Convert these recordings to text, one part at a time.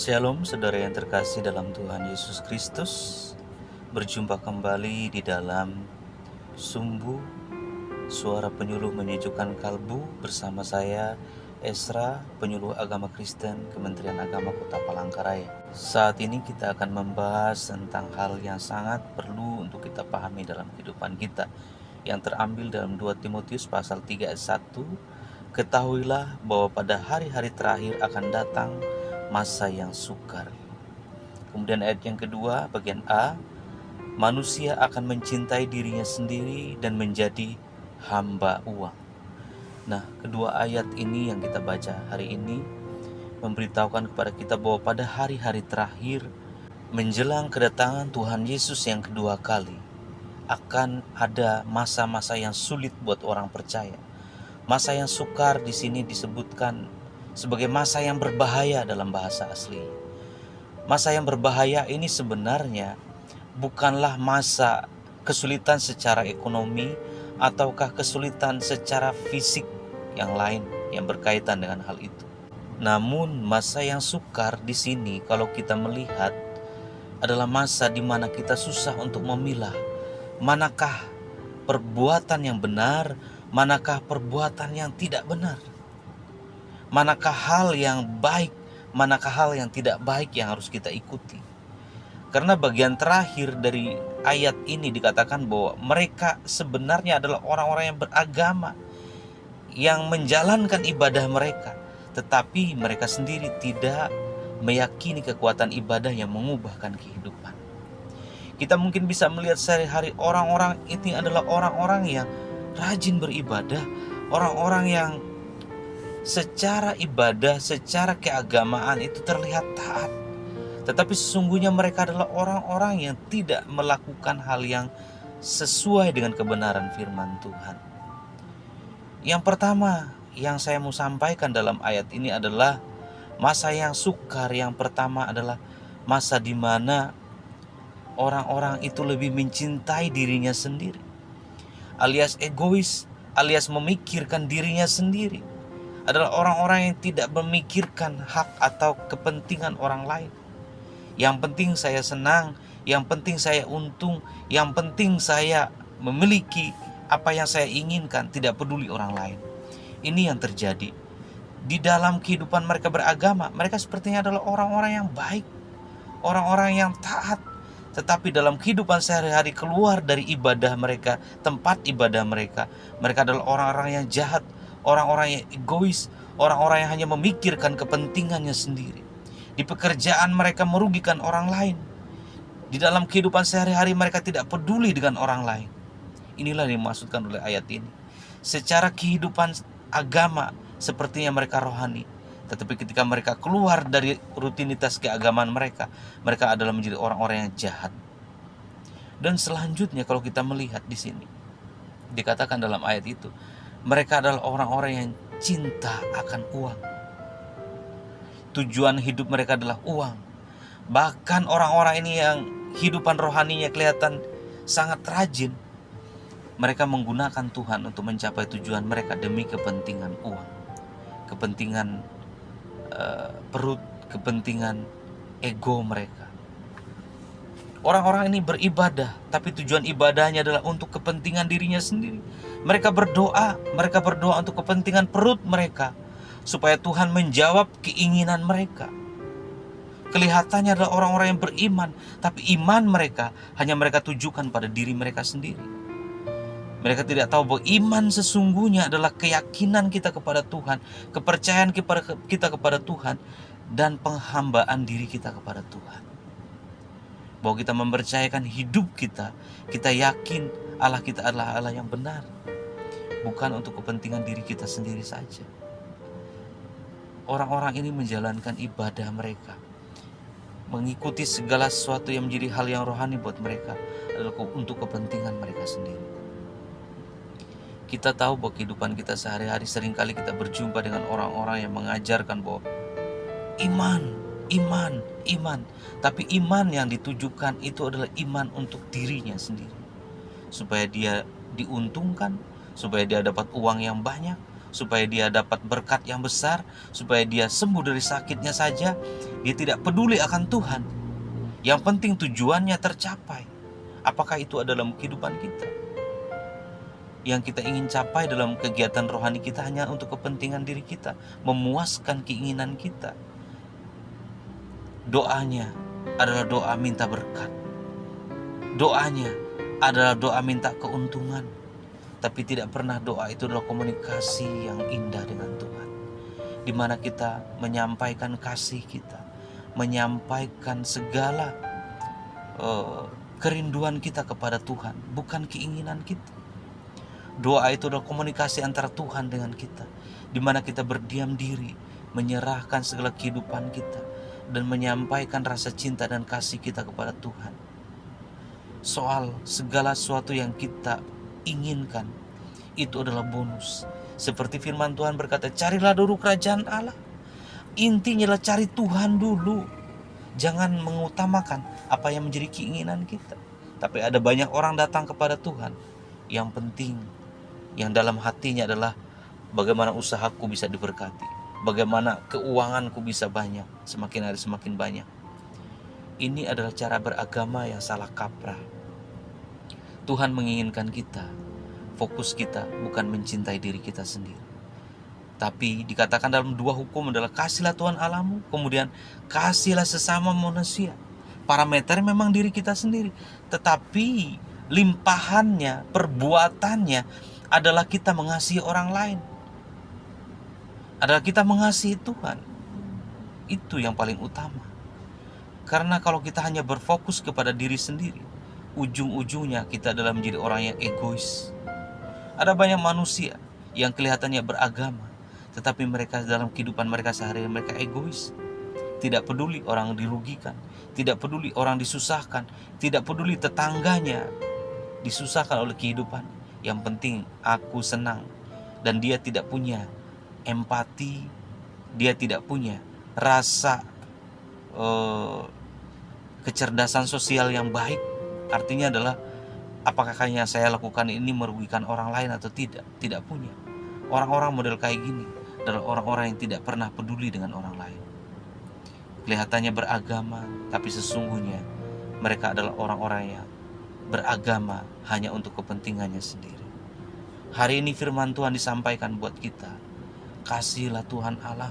Shalom saudara yang terkasih dalam Tuhan Yesus Kristus. Berjumpa kembali di dalam Sumbu Suara Penyuluh Menyejukkan Kalbu bersama saya Esra, penyuluh agama Kristen Kementerian Agama Kota Palangkaraya. Saat ini kita akan membahas tentang hal yang sangat perlu untuk kita pahami dalam kehidupan kita, yang terambil dalam 2 Timotius pasal 3 ayat 1. Ketahuilah bahwa pada hari-hari terakhir akan datang masa yang sukar. Kemudian ayat yang kedua bagian A, manusia akan mencintai dirinya sendiri dan menjadi hamba uang. Nah, kedua ayat ini yang kita baca hari ini memberitahukan kepada kita bahwa pada hari-hari terakhir menjelang kedatangan Tuhan Yesus yang kedua kali akan ada masa-masa yang sulit buat orang percaya. Masa yang sukar di sini disebutkan sebagai masa yang berbahaya dalam bahasa asli. Masa yang berbahaya ini sebenarnya bukanlah masa kesulitan secara ekonomi ataukah kesulitan secara fisik yang lain yang berkaitan dengan hal itu. Namun masa yang sukar di sini kalau kita melihat adalah masa di mana kita susah untuk memilah manakah perbuatan yang benar, manakah perbuatan yang tidak benar, manakah hal yang baik, manakah hal yang tidak baik yang harus kita ikuti. Karena bagian terakhir dari ayat ini dikatakan bahwa mereka sebenarnya adalah orang-orang yang beragama, yang menjalankan ibadah mereka, tetapi mereka sendiri tidak meyakini kekuatan ibadah yang mengubahkan kehidupan. Kita mungkin bisa melihat sehari-hari orang-orang ini adalah orang-orang yang rajin beribadah, orang-orang yang secara ibadah, secara keagamaan itu terlihat taat. Tetapi sesungguhnya mereka adalah orang-orang yang tidak melakukan hal yang sesuai dengan kebenaran firman Tuhan. Yang pertama yang saya mau sampaikan dalam ayat ini adalah masa yang sukar. Yang pertama adalah masa di mana orang-orang itu lebih mencintai dirinya sendiri, alias egois, alias memikirkan dirinya sendiri. Adalah orang-orang yang tidak memikirkan hak atau kepentingan orang lain. Yang penting saya senang, yang penting saya untung, yang penting saya memiliki apa yang saya inginkan, tidak peduli orang lain. Ini yang terjadi di dalam kehidupan mereka beragama. Mereka sepertinya adalah orang-orang yang baik, orang-orang yang taat, tetapi dalam kehidupan sehari-hari keluar dari ibadah mereka, tempat ibadah mereka, mereka adalah orang-orang yang jahat, orang-orang yang egois, orang-orang yang hanya memikirkan kepentingannya sendiri. Di pekerjaan mereka merugikan orang lain. Di dalam kehidupan sehari-hari mereka tidak peduli dengan orang lain. Inilah yang dimaksudkan oleh ayat ini. Secara kehidupan agama sepertinya mereka rohani, tetapi ketika mereka keluar dari rutinitas keagamaan mereka, mereka adalah menjadi orang-orang yang jahat. Dan selanjutnya kalau kita melihat di sini, dikatakan dalam ayat itu, mereka adalah orang-orang yang cinta akan uang. Tujuan hidup mereka adalah uang. Bahkan orang-orang ini yang hidupan rohaninya kelihatan sangat rajin, mereka menggunakan Tuhan untuk mencapai tujuan mereka demi kepentingan uang, kepentingan perut, kepentingan ego mereka. Orang-orang ini beribadah, tapi tujuan ibadahnya adalah untuk kepentingan dirinya sendiri. Mereka berdoa untuk kepentingan perut mereka, supaya Tuhan menjawab keinginan mereka. Kelihatannya adalah orang-orang yang beriman, tapi iman mereka hanya mereka tujukan pada diri mereka sendiri. Mereka tidak tahu bahwa iman sesungguhnya adalah keyakinan kita kepada Tuhan, kepercayaan kita kepada Tuhan, dan penghambaan diri kita kepada Tuhan. Bahwa kita mempercayakan hidup kita, kita yakin Allah kita adalah Allah yang benar, bukan untuk kepentingan diri kita sendiri saja. Orang-orang ini menjalankan ibadah mereka, mengikuti segala sesuatu yang menjadi hal yang rohani buat mereka adalah untuk kepentingan mereka sendiri. Kita tahu bahwa kehidupan kita sehari-hari seringkali kita berjumpa dengan orang-orang yang mengajarkan bahwa iman. Tapi iman yang ditujukan itu adalah iman untuk dirinya sendiri. Supaya dia diuntungkan, supaya dia dapat uang yang banyak, supaya dia dapat berkat yang besar, supaya dia sembuh dari sakitnya saja. Dia tidak peduli akan Tuhan. Yang penting tujuannya tercapai. Apakah itu adalah kehidupan kita? Yang kita ingin capai dalam kegiatan rohani kita hanya untuk kepentingan diri kita, memuaskan keinginan kita. Doanya adalah doa minta berkat. Doanya adalah doa minta keuntungan. Tapi tidak pernah doa itu adalah komunikasi yang indah dengan Tuhan, di mana kita menyampaikan kasih kita, menyampaikan segala kerinduan kita kepada Tuhan, bukan keinginan kita. Doa itu adalah komunikasi antara Tuhan dengan kita, di mana kita berdiam diri, menyerahkan segala kehidupan kita, dan menyampaikan rasa cinta dan kasih kita kepada Tuhan. Soal segala sesuatu yang kita inginkan, itu adalah bonus. Seperti firman Tuhan berkata, carilah dulu kerajaan Allah. Intinya adalah cari Tuhan dulu. Jangan mengutamakan apa yang menjadi keinginan kita. Tapi ada banyak orang datang kepada Tuhan. Yang penting, yang dalam hatinya adalah bagaimana usahaku bisa diberkati, bagaimana keuanganku bisa banyak, semakin hari semakin banyak. Ini adalah cara beragama yang salah kaprah. Tuhan menginginkan kita, fokus kita bukan mencintai diri kita sendiri. Tapi dikatakan dalam 2 hukum adalah kasihlah Tuhan Allahmu, kemudian kasihlah sesama manusia. Parameter memang diri kita sendiri, tetapi limpahannya, perbuatannya adalah kita mengasihi orang lain, adalah kita mengasihi Tuhan. Itu yang paling utama. Karena kalau kita hanya berfokus kepada diri sendiri, ujung-ujungnya kita adalah menjadi orang yang egois. Ada banyak manusia yang kelihatannya beragama, tetapi mereka dalam kehidupan mereka sehari-hari mereka egois. Tidak peduli orang dirugikan, tidak peduli orang disusahkan, tidak peduli tetangganya disusahkan oleh kehidupan. Yang penting aku senang. Dan dia tidak punya empati, dia tidak punya rasa kecerdasan sosial yang baik. Artinya adalah apakah yang saya lakukan ini merugikan orang lain atau tidak. Tidak punya. Orang-orang model kayak gini adalah orang-orang yang tidak pernah peduli dengan orang lain. Kelihatannya beragama, tapi sesungguhnya mereka adalah orang-orang yang beragama hanya untuk kepentingannya sendiri. Hari ini firman Tuhan disampaikan buat kita. Kasihilah Tuhan Allah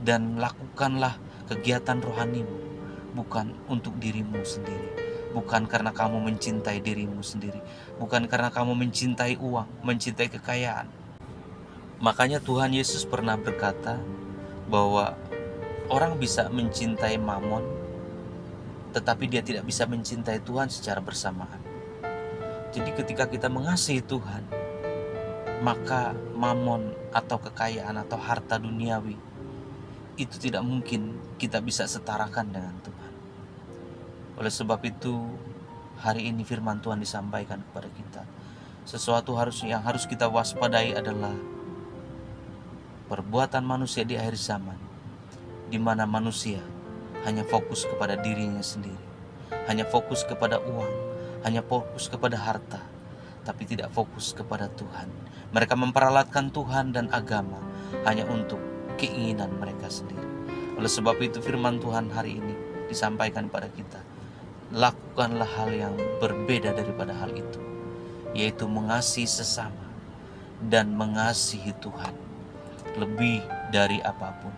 dan lakukanlah kegiatan rohanimu bukan untuk dirimu sendiri, bukan karena kamu mencintai dirimu sendiri, bukan karena kamu mencintai uang, mencintai kekayaan. Makanya Tuhan Yesus pernah berkata bahwa orang bisa mencintai mamon, tetapi dia tidak bisa mencintai Tuhan secara bersamaan. Jadi ketika kita mengasihi Tuhan, maka mamon atau kekayaan atau harta duniawi itu tidak mungkin kita bisa setarakan dengan Tuhan. Oleh sebab itu, hari ini firman Tuhan disampaikan kepada kita. Sesuatu yang harus kita waspadai adalah perbuatan manusia di akhir zaman, di mana manusia hanya fokus kepada dirinya sendiri, hanya fokus kepada uang, hanya fokus kepada harta, tapi tidak fokus kepada Tuhan. Mereka memperalatkan Tuhan dan agama hanya untuk keinginan mereka sendiri. Oleh sebab itu firman Tuhan hari ini disampaikan pada kita. Lakukanlah hal yang berbeda daripada hal itu, yaitu mengasihi sesama dan mengasihi Tuhan lebih dari apapun.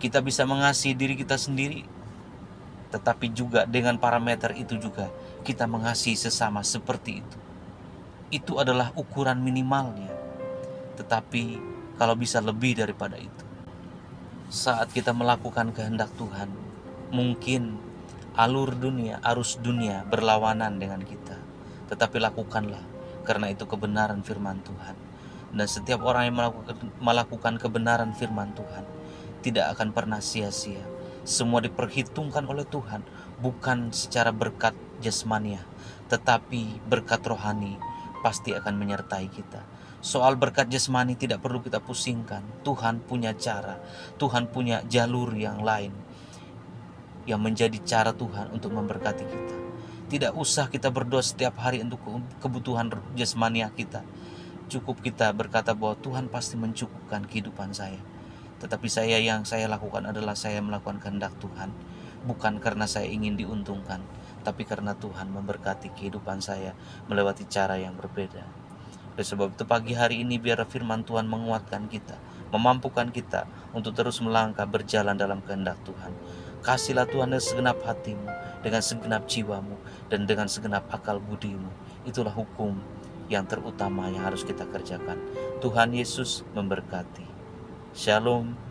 Kita bisa mengasihi diri kita sendiri, tetapi juga dengan parameter itu juga kita mengasihi sesama seperti itu. Itu adalah ukuran minimalnya. Tetapi kalau bisa lebih daripada itu, saat kita melakukan kehendak Tuhan, mungkin arus dunia berlawanan dengan kita, tetapi lakukanlah, karena itu kebenaran firman Tuhan. Dan setiap orang yang melakukan kebenaran firman Tuhan tidak akan pernah sia-sia. Semua diperhitungkan oleh Tuhan, bukan secara berkat jasmania, tetapi berkat rohani pasti akan menyertai kita. Soal berkat jasmani tidak perlu kita pusingkan. Tuhan punya cara, Tuhan punya jalur yang lain yang menjadi cara Tuhan untuk memberkati kita. Tidak usah kita berdoa setiap hari untuk kebutuhan jasmania kita. Cukup kita berkata bahwa Tuhan pasti mencukupkan kehidupan saya. Tetapi yang saya lakukan adalah saya melakukan kehendak Tuhan. Bukan karena saya ingin diuntungkan, tapi karena Tuhan memberkati kehidupan saya melewati cara yang berbeda. Oleh sebab itu pagi hari ini biar firman Tuhan menguatkan kita, memampukan kita untuk terus melangkah berjalan dalam kehendak Tuhan. Kasihlah Tuhan dengan segenap hatimu, dengan segenap jiwamu, dan dengan segenap akal budimu. Itulah hukum yang terutama yang harus kita kerjakan. Tuhan Yesus memberkati. Shalom.